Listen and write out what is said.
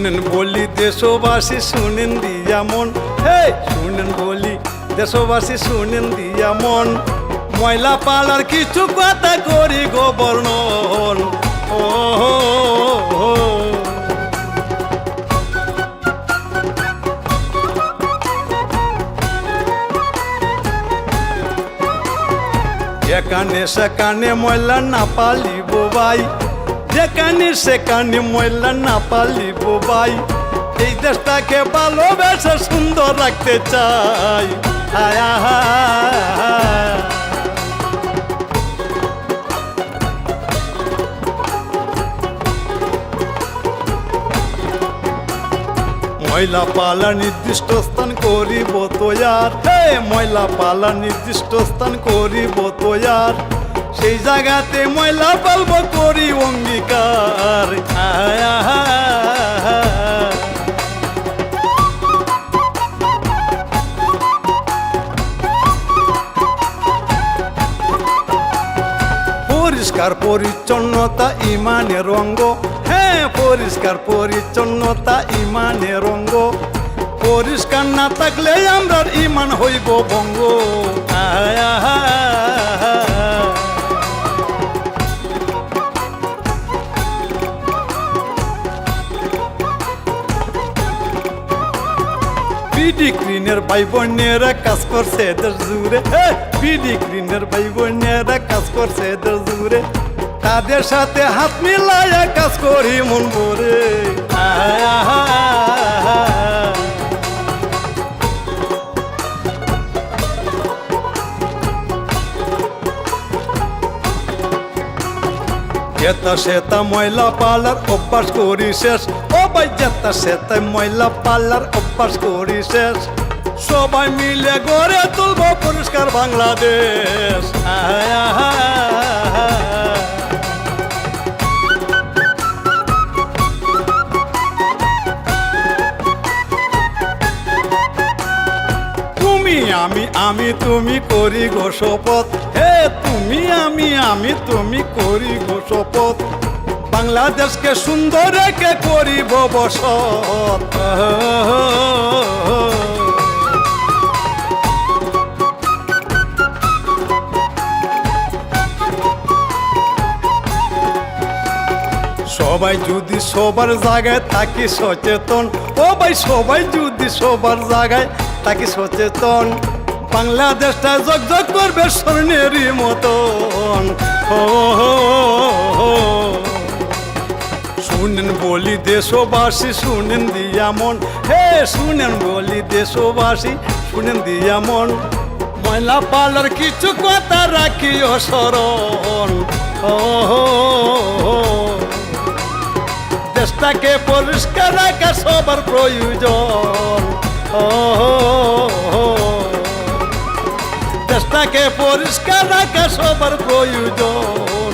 শুনেন বলি দেশবাসী শুনেন দিয়া মন, হে শুনেন বলি দেশবাসী শুনেন দিয়া মন, ময়লা পালার কিছু কথা করি গো বর্ণন। ও এখানে সেখানে ময়লা না পালিব ভাই, যেখানে সেখানে ময়লা না পালিব ভাই, এই দেশটাকে ভালোবেসে সুন্দর রাখতে চাই। ময়লা পালা নির্দিষ্ট স্থান করিব তৈয়ার, হে ময়লা পালা নির্দিষ্ট স্থান করিব তৈয়ার, সেই জায়গাতে ময়লা পালব করি অঙ্গীকার। পরিষ্কার পরিচ্ছন্নতা ইমানের অঙ্গ, হ্যাঁ পরিষ্কার পরিচ্ছন্নতা ইমানের অঙ্গ, পরিষ্কার না থাকলে আমরা ইমান হইব ভঙ্গ। বিডি গ্রিনের ভাই বোনেরা কাজ করছে দেশ জুড়ে, বিডি গ্রিনের ভাই বোনেরা কাজ করছে দেশ জুড়ে, তাদের সাথে হাত মিলাইয়া কাজ করি মন ভরে। যেতা সেতা ময়লা পালার অভ্যাস করি শেষ, ও ভাই যেতা সেতা ময়লা পালার অভ্যাস করি শেষ, সবাই মিলে গড়ে তুলব পরিষ্কার বাংলাদেশ। তুমি আমি আমি তুমি করি গো শপথ, হে তুমি আমি তুমি করি গো শপথ, বাংলাদেশকে সুন্দর রেখে করিব বসত। সবাই যদি সবার জায়গায় থাকি সচেতন, ও ভাই সবাই যদি সবার জায়গায় থাকি সচেতন, বাংলাদেশটা জগজগ করবে স্বর্ণেরই মতন। শুনেন বলি দেশবাসী শুনেন দিয়া মন, হে শুনেন বলি দেশবাসী শুনেন দিয়া মন, ময়লা পালার কিছু কথা রাখিও স্মরণ। দেশটাকে পরিষ্কার রাখা সবার প্রয়োজন। দেশটাকে পরিষ্কার রাখা সবার প্রয়োজন।